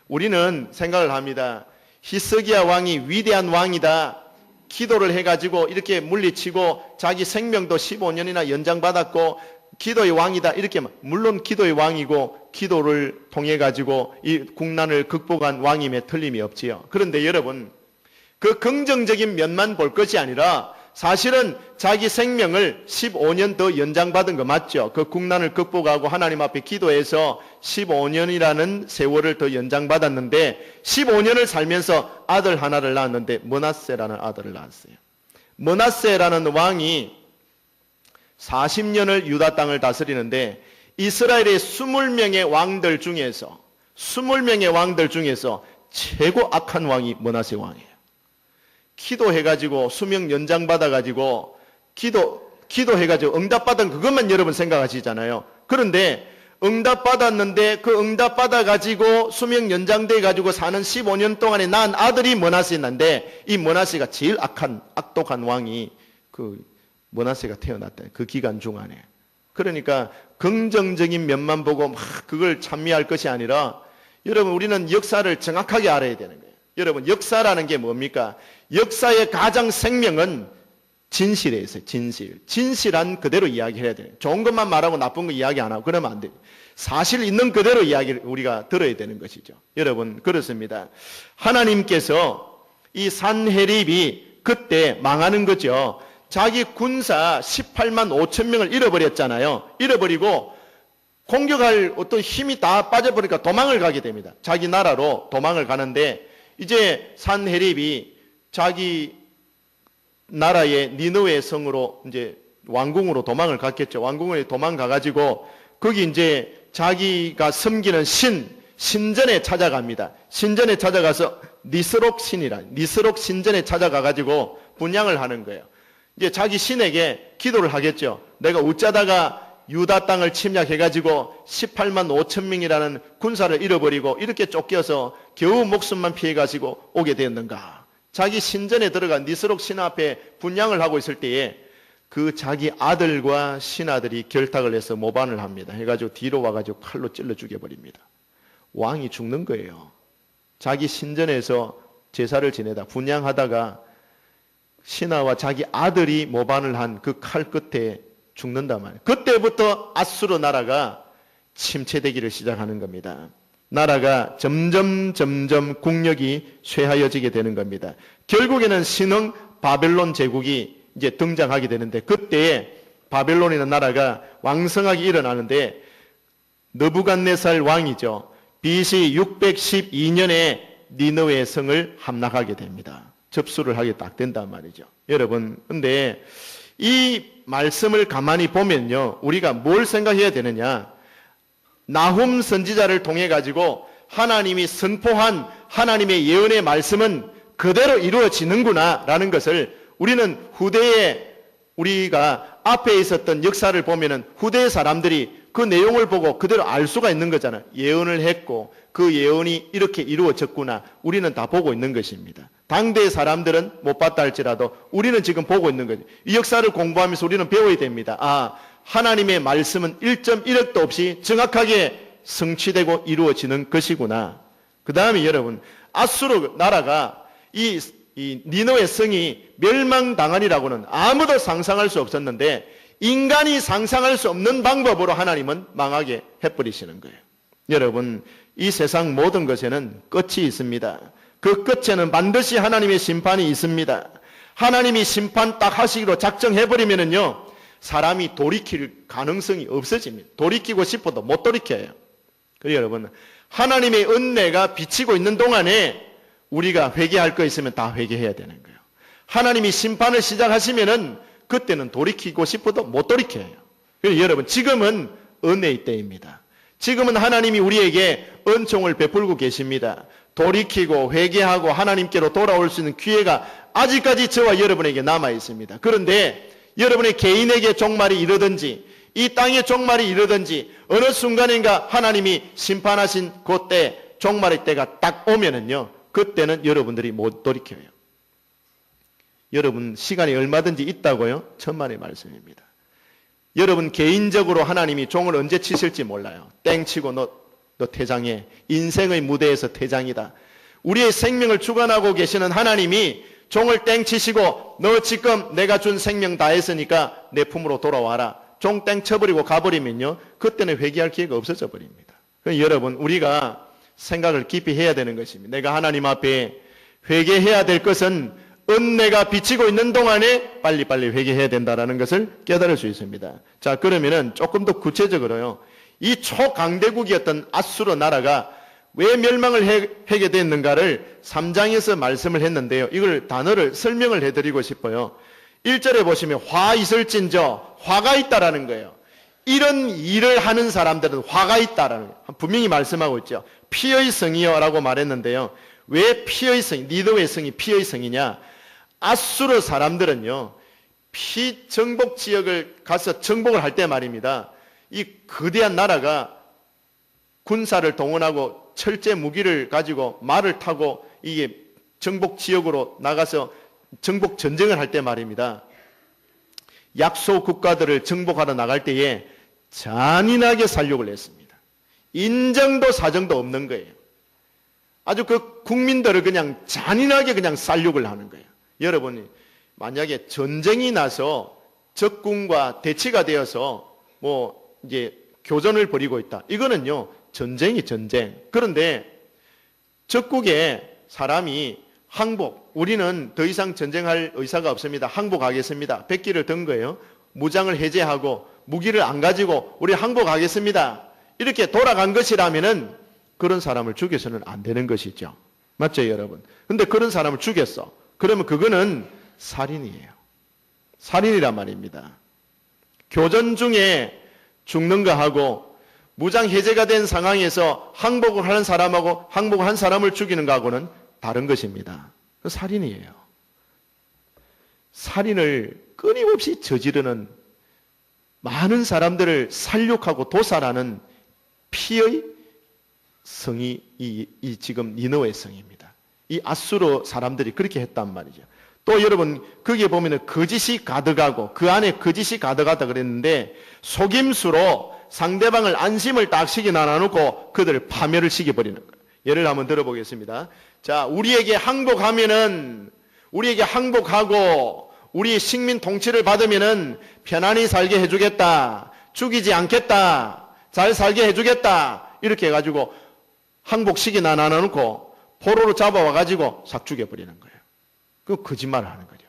우리는 생각을 합니다. 히스기야 왕이 위대한 왕이다. 기도를 해가지고 이렇게 물리치고 자기 생명도 15년이나 연장받았고 기도의 왕이다. 이렇게, 물론 기도의 왕이고 기도를 통해 가지고 이 국난을 극복한 왕임에 틀림이 없지요. 그런데 여러분, 그 긍정적인 면만 볼 것이 아니라 사실은 자기 생명을 15년 더 연장받은 거 맞죠? 그 국난을 극복하고 하나님 앞에 기도해서 15년이라는 세월을 더 연장받았는데 15년을 살면서 아들 하나를 낳았는데 므낫세라는 아들을 낳았어요. 므낫세라는 왕이 40년을 유다 땅을 다스리는데 이스라엘의 20명의 왕들 중에서 최고 악한 왕이 므낫세 왕이에요. 기도해가지고 수명 연장받아가지고 기도해가지고 응답받은 그것만 여러분 생각하시잖아요. 그런데 응답받았는데 그 응답받아가지고 수명 연장돼가지고 사는 15년 동안에 낳은 아들이 므낫세인데 이 므낫세가 제일 악독한 왕이 그 므낫세가 태어났다. 그 기간 중간에. 그러니까 긍정적인 면만 보고 막 그걸 찬미할 것이 아니라 여러분, 우리는 역사를 정확하게 알아야 되는 거예요. 여러분, 역사라는 게 뭡니까? 역사의 가장 생명은 진실에 있어요. 진실한 그대로 이야기해야 돼요. 좋은 것만 말하고 나쁜 거 이야기 안 하고 그러면 안 돼요. 사실 있는 그대로 이야기를 우리가 들어야 되는 것이죠. 여러분, 그렇습니다. 하나님께서 이 산헤립이 그때 망하는 거죠. 자기 군사 18만 5천 명을 잃어버렸잖아요. 잃어버리고 공격할 어떤 힘이 다 빠져버리니까 도망을 가게 됩니다. 자기 나라로 도망을 가는데 이제 산헤립이 자기 나라의 니느웨 성으로 이제 왕궁으로 도망을 갔겠죠. 왕궁에 도망가가지고 거기 이제 자기가 섬기는 신전에 찾아갑니다. 신전에 찾아가서 니스록 신전에 찾아가가지고 분향을 하는 거예요. 이제 자기 신에게 기도를 하겠죠. 내가 어쩌다가 유다 땅을 침략해가지고 18만 5천 명이라는 군사를 잃어버리고 이렇게 쫓겨서 겨우 목숨만 피해가지고 오게 되었는가. 자기 신전에 들어가 니스록 신 앞에 분향을 하고 있을 때에 그 자기 아들과 신하들이 결탁을 해서 모반을 합니다. 해가지고 뒤로 와가지고 칼로 찔러 죽여버립니다. 왕이 죽는 거예요. 자기 신전에서 제사를 지내다 분향하다가 신하와 자기 아들이 모반을 한 그 칼 끝에 죽는단 말이에요. 그때부터 아수르 나라가 침체되기를 시작하는 겁니다. 나라가 점점 국력이 쇠하여지게 되는 겁니다. 결국에는 신흥 바벨론 제국이 이제 등장하게 되는데, 그때에 바벨론이라는 나라가 왕성하게 일어나는데, 느부갓네살 왕이죠. BC 612년에 니느웨 성을 함락하게 됩니다. 접수를 하게 딱 된단 말이죠. 여러분, 근데 이 말씀을 가만히 보면요, 우리가 뭘 생각해야 되느냐? 나훔 선지자를 통해 가지고 하나님이 선포한 하나님의 예언의 말씀은 그대로 이루어지는구나 라는 것을 우리는 후대에, 우리가 앞에 있었던 역사를 보면은 후대의 사람들이 그 내용을 보고 그대로 알 수가 있는 거잖아요. 예언을 했고 그 예언이 이렇게 이루어졌구나, 우리는 다 보고 있는 것입니다. 당대의 사람들은 못 봤다 할지라도 우리는 지금 보고 있는 거죠. 이 역사를 공부하면서 우리는 배워야 됩니다. 아, 하나님의 말씀은 1.1억도 없이 정확하게 성취되고 이루어지는 것이구나. 그 다음에 여러분, 아수르 나라가 이 니느웨 성이 멸망당하리라고는 아무도 상상할 수 없었는데, 인간이 상상할 수 없는 방법으로 하나님은 망하게 해버리시는 거예요. 여러분, 이 세상 모든 것에는 끝이 있습니다. 그 끝에는 반드시 하나님의 심판이 있습니다. 하나님이 심판 딱 하시기로 작정해버리면은요, 사람이 돌이킬 가능성이 없어집니다. 돌이키고 싶어도 못 돌이켜요. 그래서 여러분, 하나님의 은혜가 비치고 있는 동안에 우리가 회개할 거 있으면 다 회개해야 되는 거예요. 하나님이 심판을 시작하시면은 그때는 돌이키고 싶어도 못 돌이켜요. 그래서 여러분, 지금은 은혜의 때입니다. 지금은 하나님이 우리에게 은총을 베풀고 계십니다. 돌이키고 회개하고 하나님께로 돌아올 수 있는 기회가 아직까지 저와 여러분에게 남아 있습니다. 그런데 여러분의 개인에게 종말이 이르든지 이 땅의 종말이 이르든지 어느 순간인가 하나님이 심판하신 그때, 종말의 때가 딱 오면은요, 그때는 여러분들이 못 돌이켜요. 여러분, 시간이 얼마든지 있다고요? 천만의 말씀입니다. 여러분 개인적으로 하나님이 종을 언제 치실지 몰라요. 땡치고 너 퇴장해. 인생의 무대에서 퇴장이다. 우리의 생명을 주관하고 계시는 하나님이 종을 땡치시고 너 지금 내가 준 생명 다 했으니까 내 품으로 돌아와라. 종 땡쳐버리고 가버리면요, 그때는 회개할 기회가 없어져 버립니다. 그러니까 여러분, 우리가 생각을 깊이 해야 되는 것입니다. 내가 하나님 앞에 회개해야 될 것은 은혜가 비치고 있는 동안에 빨리빨리 회개해야 된다는 것을 깨달을 수 있습니다. 자, 그러면은 조금 더 구체적으로요, 이 초강대국이었던 아수르 나라가 왜 멸망을 하게 됐는가를 3장에서 말씀을 했는데요, 이걸 단어를 설명을 해드리고 싶어요. 1절에 보시면 화 있을진저, 화가 있다라는 거예요. 이런 일을 하는 사람들은 화가 있다라는 거예요. 분명히 말씀하고 있죠. 피의 성이요 라고 말했는데요, 왜 피의 성, 니느웨 성이 피의 성이냐? 아수르 사람들은요, 피정복 지역을 가서 정복을 할 때 말입니다, 이 거대한 나라가 군사를 동원하고 철제 무기를 가지고 말을 타고 이게 정복 지역으로 나가서 정복 전쟁을 할 때 말입니다, 약소 국가들을 정복하러 나갈 때에 잔인하게 살육을 했습니다. 인정도 사정도 없는 거예요. 아주 그 국민들을 그냥 잔인하게 그냥 살육을 하는 거예요. 여러분이 만약에 전쟁이 나서 적군과 대치가 되어서 뭐 이제 교전을 벌이고 있다, 이거는요 전쟁이 전쟁. 그런데 적국에 사람이 항복, 우리는 더 이상 전쟁할 의사가 없습니다, 항복하겠습니다, 백기를 든 거예요. 무장을 해제하고 무기를 안 가지고 우리 항복하겠습니다, 이렇게 돌아간 것이라면은 그런 사람을 죽여서는 안 되는 것이죠. 맞죠, 여러분? 근데 그런 사람을 죽였어. 그러면 그거는 살인이에요. 살인이란 말입니다. 교전 중에 죽는 거하고 무장 해제가 된 상황에서 항복을 하는 사람하고 항복을 한 사람을 죽이는 거하고는 다른 것입니다. 살인이에요. 살인을 끊임없이 저지르는, 많은 사람들을 살육하고 도살하는 피의 성이 이 지금 니느웨 성입니다. 이 아수르 사람들이 그렇게 했단 말이죠. 또 여러분 거기에 보면은 거짓이 가득하고 그 안에 거짓이 가득하다 그랬는데, 속임수로 상대방을 안심을 딱 시켜 나눠놓고 그들을 파멸을 시켜버리는 거예요. 예를 한번 들어보겠습니다. 자, 우리에게 항복하고 우리 식민 통치를 받으면은 편안히 살게 해주겠다. 죽이지 않겠다. 잘 살게 해주겠다. 이렇게 해가지고 항복식이나 나눠놓고 포로로 잡아와가지고 싹 죽여버리는 거예요. 그 거짓말을 하는 거죠.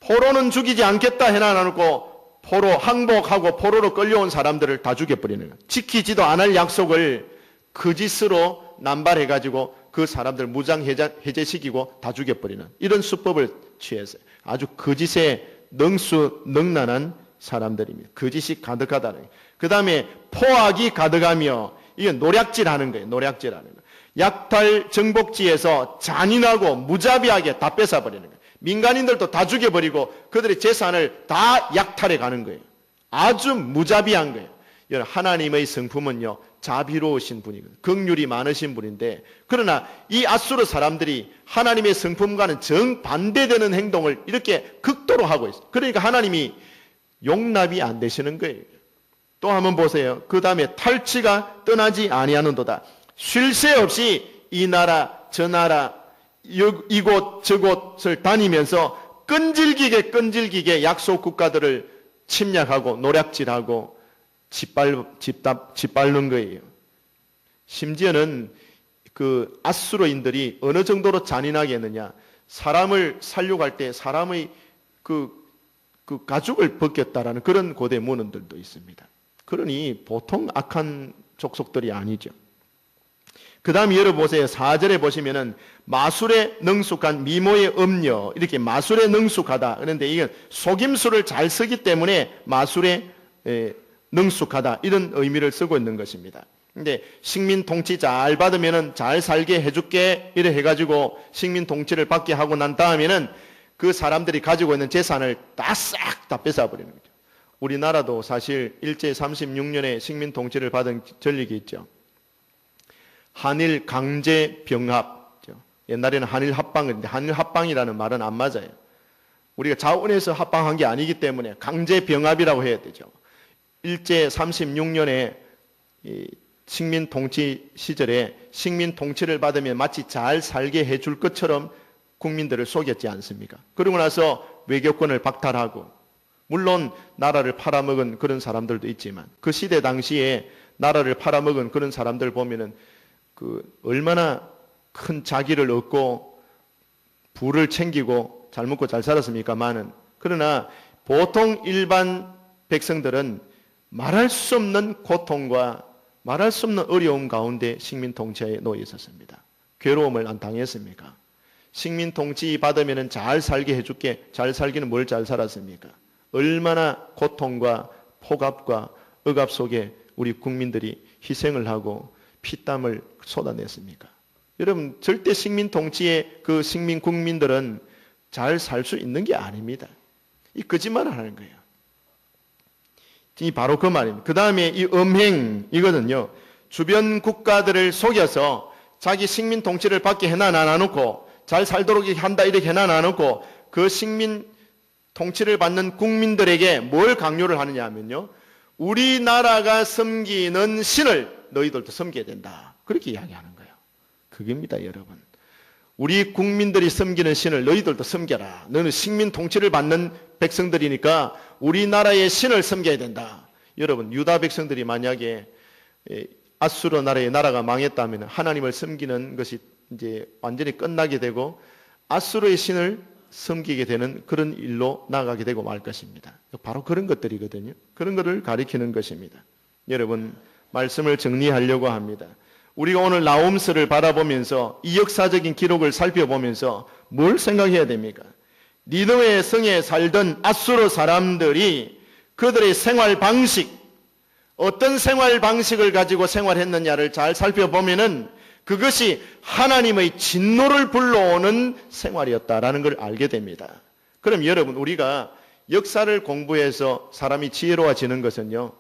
포로는 죽이지 않겠다 해놔놓고 포로 항복하고 포로로 끌려온 사람들을 다 죽여버리는 거예요. 지키지도 않을 약속을 거짓으로 남발해가지고 그 사람들 무장 해제시키고 다 죽여버리는 이런 수법을 취했어요. 아주 거짓에 능수능란한 사람들입니다. 거짓이 가득하다는 거예요. 그 다음에 포악이 가득하며 이게 노략질하는 거예요. 노략질하는 거예요. 약탈 정복지에서 잔인하고 무자비하게 다 뺏어버리는 거예요. 민간인들도 다 죽여버리고 그들의 재산을 다 약탈해 가는 거예요. 아주 무자비한 거예요. 하나님의 성품은요, 자비로우신 분이거든요. 긍휼이 많으신 분인데, 그러나 이 아수르 사람들이 하나님의 성품과는 정반대되는 행동을 이렇게 극도로 하고 있어요. 그러니까 하나님이 용납이 안 되시는 거예요. 또 한번 보세요. 그 다음에 탈취가 떠나지 아니하는도다. 쉴 새 없이 이 나라 저 나라 이곳 저곳을 다니면서 끈질기게 약속 국가들을 침략하고 노략질하고 짓밟는 거예요. 심지어는 그 아수르인들이 어느 정도로 잔인하게 했느냐. 사람을 살육할 때 사람의 그 가죽을 벗겼다라는 그런 고대 문헌들도 있습니다. 그러니 보통 악한 족속들이 아니죠. 그 다음에 여러분 보세요. 4절에 보시면은 마술에 능숙한 미모의 음녀, 이렇게 마술에 능숙하다. 그런데 이건 속임수를 잘 쓰기 때문에 마술에 능숙하다. 이런 의미를 쓰고 있는 것입니다. 근데 식민 통치 잘 받으면은 잘 살게 해줄게. 이래 해가지고 식민 통치를 받게 하고 난 다음에는 그 사람들이 가지고 있는 재산을 싹 다 뺏어버리는 거죠. 우리나라도 사실 일제 36년에 식민 통치를 받은 전력이 있죠. 한일 강제 병합. 옛날에는 한일 합방인데 한일 합방이라는 말은 안 맞아요. 우리가 자원해서 합방한 게 아니기 때문에 강제 병합이라고 해야 되죠. 일제 36년에 식민 통치 시절에 식민 통치를 받으면 마치 잘 살게 해줄 것처럼 국민들을 속였지 않습니까? 그러고 나서 외교권을 박탈하고, 물론 나라를 팔아먹은 그런 사람들도 있지만 그 시대 당시에 나라를 팔아먹은 그런 사람들 보면은 얼마나 큰 자기를 얻고 부를 챙기고 잘 먹고 잘 살았습니까만은, 그러나 보통 일반 백성들은 말할 수 없는 고통과 말할 수 없는 어려움 가운데 식민 통치에 놓여 있었습니다. 괴로움을 안 당했습니까? 식민 통치 받으면 잘 살게 해줄게. 잘 살기는 뭘 잘 살았습니까? 얼마나 고통과 폭압과 억압 속에 우리 국민들이 희생을 하고 피땀을 쏟아냈습니까? 여러분, 절대 식민 통치의 그 식민 국민들은 잘 살 수 있는 게 아닙니다. 이 거짓말을 하는 거예요. 이 바로 그 말입니다. 그 다음에 이 이거는요, 주변 국가들을 속여서 자기 식민 통치를 받게 해놔놓고 잘 살도록 한다 이렇게 해놔놓고 그 식민 통치를 받는 국민들에게 뭘 강요를 하느냐 하면요, 우리나라가 섬기는 신을 너희들도 섬겨야 된다. 그렇게 이야기하는 거예요. 그겁니다, 여러분. 우리 국민들이 섬기는 신을 너희들도 섬겨라. 너는 식민 통치를 받는 백성들이니까 우리나라의 신을 섬겨야 된다. 여러분, 유다 백성들이 만약에 아수르 나라의 나라가 망했다면 하나님을 섬기는 것이 이제 완전히 끝나게 되고 아수르의 신을 섬기게 되는 그런 일로 나가게 되고 말 것입니다. 바로 그런 것들이거든요. 그런 것을 가리키는 것입니다. 여러분, 말씀을 정리하려고 합니다. 우리가 오늘 나홈스를 바라보면서 이 역사적인 기록을 살펴보면서 뭘 생각해야 됩니까? 니느웨 성에 살던 아수르 사람들이 그들의 생활 방식, 어떤 생활 방식을 가지고 생활했느냐를 잘 살펴보면은 그것이 하나님의 진노를 불러오는 생활이었다라는 걸 알게 됩니다. 그럼 여러분, 우리가 역사를 공부해서 사람이 지혜로워지는 것은요,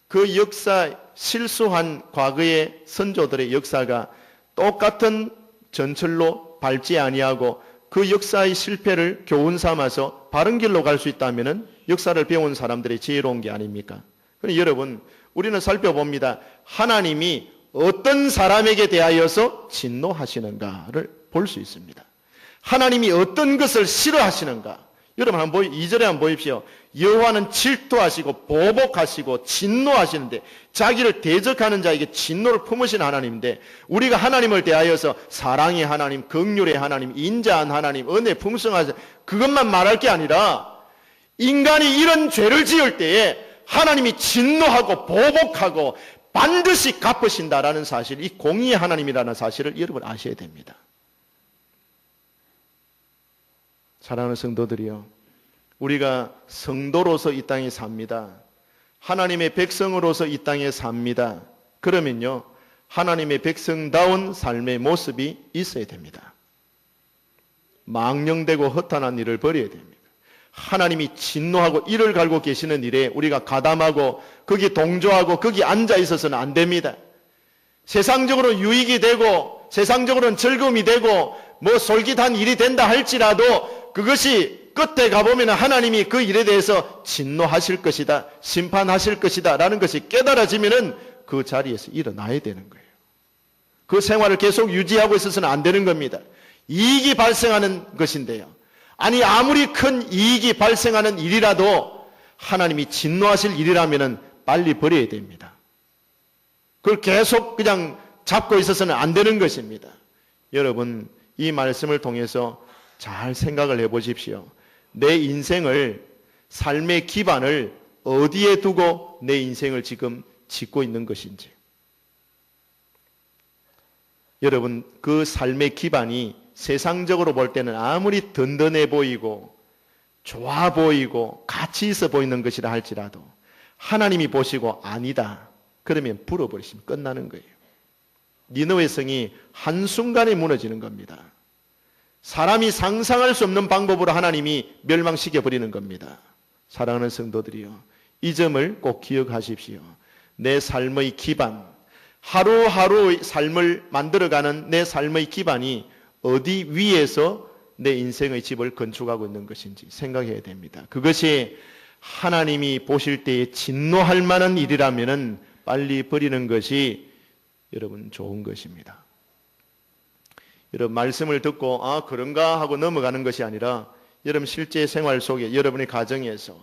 그 역사 실수한 과거의 선조들의 역사가 똑같은 전철로 밟지 아니하고 그 역사의 실패를 교훈 삼아서 바른 길로 갈 수 있다면 역사를 배운 사람들이 지혜로운 게 아닙니까? 그럼 여러분, 우리는 살펴봅니다. 하나님이 어떤 사람에게 대하여서 진노하시는가를 볼 수 있습니다. 하나님이 어떤 것을 싫어하시는가. 여러분 한번 2절에 한번 보십시오. 여호와는 질투하시고 보복하시고 진노하시는데, 자기를 대적하는 자에게 진노를 품으신 하나님인데, 우리가 하나님을 대하여서 사랑의 하나님, 긍휼의 하나님, 인자한 하나님, 은혜 풍성하신, 그것만 말할 게 아니라 인간이 이런 죄를 지을 때에 하나님이 진노하고 보복하고 반드시 갚으신다라는 사실, 이 공의의 하나님이라는 사실을 여러분 아셔야 됩니다. 사랑하는 성도들이요, 우리가 성도로서 이 땅에 삽니다. 하나님의 백성으로서 이 땅에 삽니다. 그러면요, 하나님의 백성다운 삶의 모습이 있어야 됩니다. 망령되고 허탄한 일을 버려야 됩니다. 하나님이 진노하고 이를 갈고 계시는 일에 우리가 가담하고 거기 동조하고 거기 앉아 있어서는 안 됩니다. 세상적으로 유익이 되고 세상적으로는 즐거움이 되고 뭐 솔깃한 일이 된다 할지라도 그것이 끝에 가보면 하나님이 그 일에 대해서 진노하실 것이다, 심판하실 것이다 라는 것이 깨달아지면은 그 자리에서 일어나야 되는 거예요. 그 생활을 계속 유지하고 있어서는 안 되는 겁니다. 이익이 발생하는 것인데요, 아니 아무리 큰 이익이 발생하는 일이라도 하나님이 진노하실 일이라면은 빨리 버려야 됩니다. 그걸 계속 그냥 잡고 있어서는 안 되는 것입니다. 여러분, 이 말씀을 통해서 잘 생각을 해보십시오. 내 인생을, 삶의 기반을 어디에 두고 내 인생을 지금 짓고 있는 것인지. 여러분, 그 삶의 기반이 세상적으로 볼 때는 아무리 든든해 보이고 좋아 보이고 가치 있어 보이는 것이라 할지라도 하나님이 보시고 아니다, 그러면 불어버리시면 끝나는 거예요. 니느웨 성이 한순간에 무너지는 겁니다. 사람이 상상할 수 없는 방법으로 하나님이 멸망시켜버리는 겁니다. 사랑하는 성도들이요, 이 점을 꼭 기억하십시오. 내 삶의 기반, 하루하루 삶을 만들어가는 내 삶의 기반이 어디 위에서 내 인생의 집을 건축하고 있는 것인지 생각해야 됩니다. 그것이 하나님이 보실 때에 진노할 만한 일이라면 빨리 버리는 것이 여러분 좋은 것입니다. 여러분, 말씀을 듣고 아 그런가 하고 넘어가는 것이 아니라 여러분 실제 생활 속에, 여러분의 가정에서,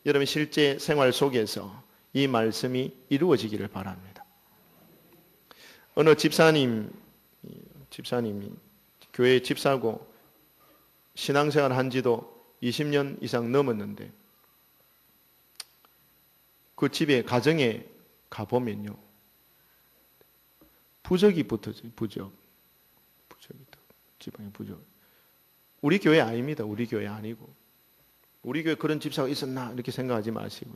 여러분 실제 생활 속에서 이 말씀이 이루어지기를 바랍니다. 어느 집사님이 교회 집사고 신앙생활 한 지도 20년 이상 넘었는데 그 집에 가정에 가보면요, 부적이 붙어져요. 지방에 부적. 우리 교회 아닙니다. 우리 교회 아니고. 우리 교회 그런 집사가 있었나 이렇게 생각하지 마시고요.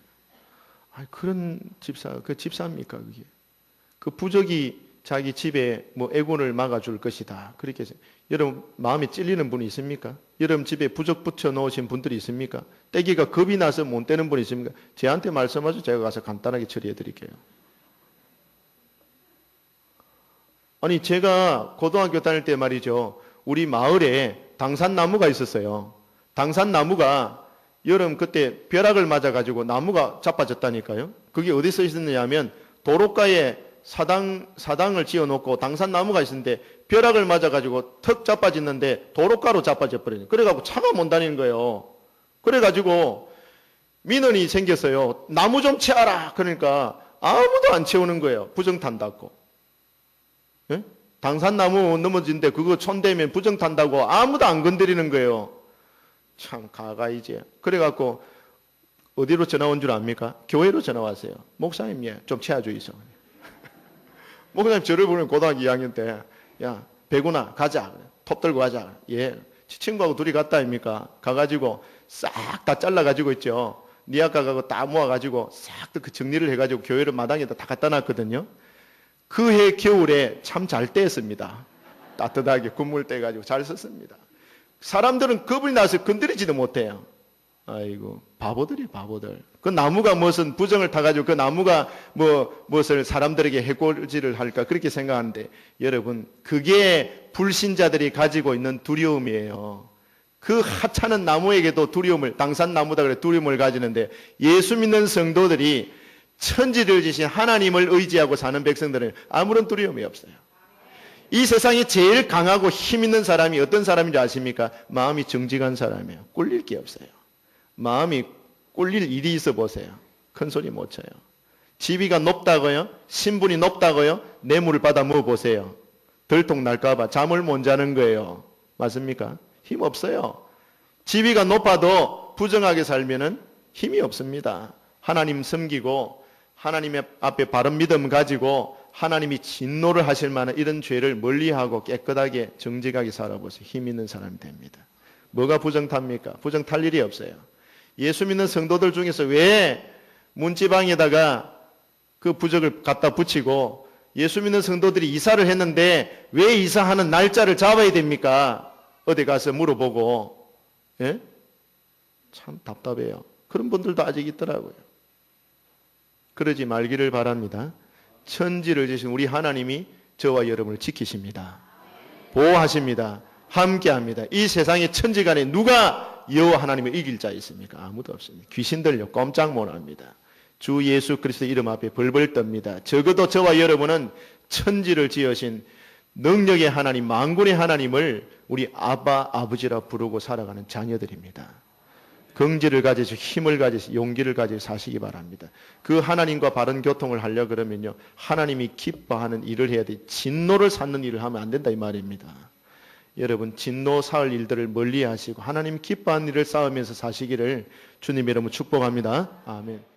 그런 집사, 그 집사입니까 그게? 그 부적이 자기 집에 뭐 애군을 막아줄 것이다, 그렇게 해서. 여러분 마음에 찔리는 분이 있습니까? 여러분 집에 부적 붙여 놓으신 분들이 있습니까? 떼기가 겁이 나서 못 떼는 분이 있습니까? 저한테 말씀하셔서 제가 가서 간단하게 처리해 드릴게요. 아니 제가 고등학교 다닐 때 말이죠, 우리 마을에 당산나무가 있었어요. 당산나무가 여름 그때 벼락을 맞아가지고 나무가 자빠졌다니까요. 그게 어디서 있었느냐면 도로가에 사당을 지어놓고 당산나무가 있었는데 벼락을 맞아가지고 턱 자빠졌는데 도로가로 자빠져 버려요. 그래가지고 차가 못 다니는 거예요. 그래가지고 민원이 생겼어요. 나무 좀 채워라. 그러니까 아무도 안 채우는 거예요. 부정 탄다고. 예? 당산나무 넘어진데 그거 손대면 부정 탄다고 아무도 안 건드리는 거예요. 참 가가이제. 그래갖고 어디로 전화 온 줄 압니까? 교회로 전화 왔어요. 목사님, 예, 좀 채워주이소. 목사님 저를 보면 고등학교 2학년 때, 야 배구나 가자, 톱 들고 가자. 예, 친구하고 둘이 갔다 아닙니까? 가가지고 싹 다 잘라가지고 있죠. 니 아까 가고 다 모아가지고 싹 그 정리를 해가지고 교회를 마당에다 다 갖다 놨거든요. 그 해 겨울에 참 잘 떼었습니다. 따뜻하게 국물 떼가지고 잘 썼습니다. 사람들은 겁이 나서 건드리지도 못해요. 아이고, 바보들이 바보들. 그 나무가 무슨 부정을 타가지고 그 나무가 무엇을 사람들에게 해코지를 할까 그렇게 생각하는데, 여러분 그게 불신자들이 가지고 있는 두려움이에요. 그 하찮은 나무에게도 두려움을, 당산나무다 그래 두려움을 가지는데, 예수 믿는 성도들이 천지를 지신 하나님을 의지하고 사는 백성들은 아무런 두려움이 없어요. 이 세상에 제일 강하고 힘 있는 사람이 어떤 사람인지 아십니까? 마음이 정직한 사람이에요. 꿀릴 게 없어요. 마음이 꿀릴 일이 있어 보세요. 큰 소리 못 쳐요. 지위가 높다고요? 신분이 높다고요? 뇌물을 받아 먹어보세요. 들통 날까봐 잠을 못 자는 거예요. 맞습니까? 힘 없어요. 지위가 높아도 부정하게 살면은 힘이 없습니다. 하나님 섬기고 하나님의 앞에 바른 믿음 가지고 하나님이 진노를 하실 만한 이런 죄를 멀리하고 깨끗하게 정직하게 살아보세요. 힘 있는 사람이 됩니다. 뭐가 부정탑니까? 부정 탈 일이 없어요. 예수 믿는 성도들 중에서 왜 문지방에다가 그 부적을 갖다 붙이고 예수 믿는 성도들이 이사를 했는데 왜 이사하는 날짜를 잡아야 됩니까? 어디 가서 물어보고. 예? 참 답답해요. 그런 분들도 아직 있더라고요. 그러지 말기를 바랍니다. 천지를 지신 우리 하나님이 저와 여러분을 지키십니다. 보호하십니다. 함께합니다. 이 세상의 천지간에 누가 여호와 하나님을 이길 자 있습니까? 아무도 없습니다. 귀신들요 꼼짝 못합니다. 주 예수 그리스도 이름 앞에 벌벌 떱니다. 적어도 저와 여러분은 천지를 지으신 능력의 하나님, 만군의 하나님을 우리 아바, 아버지라 부르고 살아가는 자녀들입니다. 긍지를 가지시고 힘을 가지시고 용기를 가지고 사시기 바랍니다. 그 하나님과 바른 교통을 하려 그러면요, 하나님이 기뻐하는 일을 해야 돼. 진노를 쌓는 일을 하면 안 된다 이 말입니다. 여러분 진노 쌓을 일들을 멀리하시고 하나님 기뻐하는 일을 쌓으면서 사시기를 주님 이름으로 축복합니다. 아멘.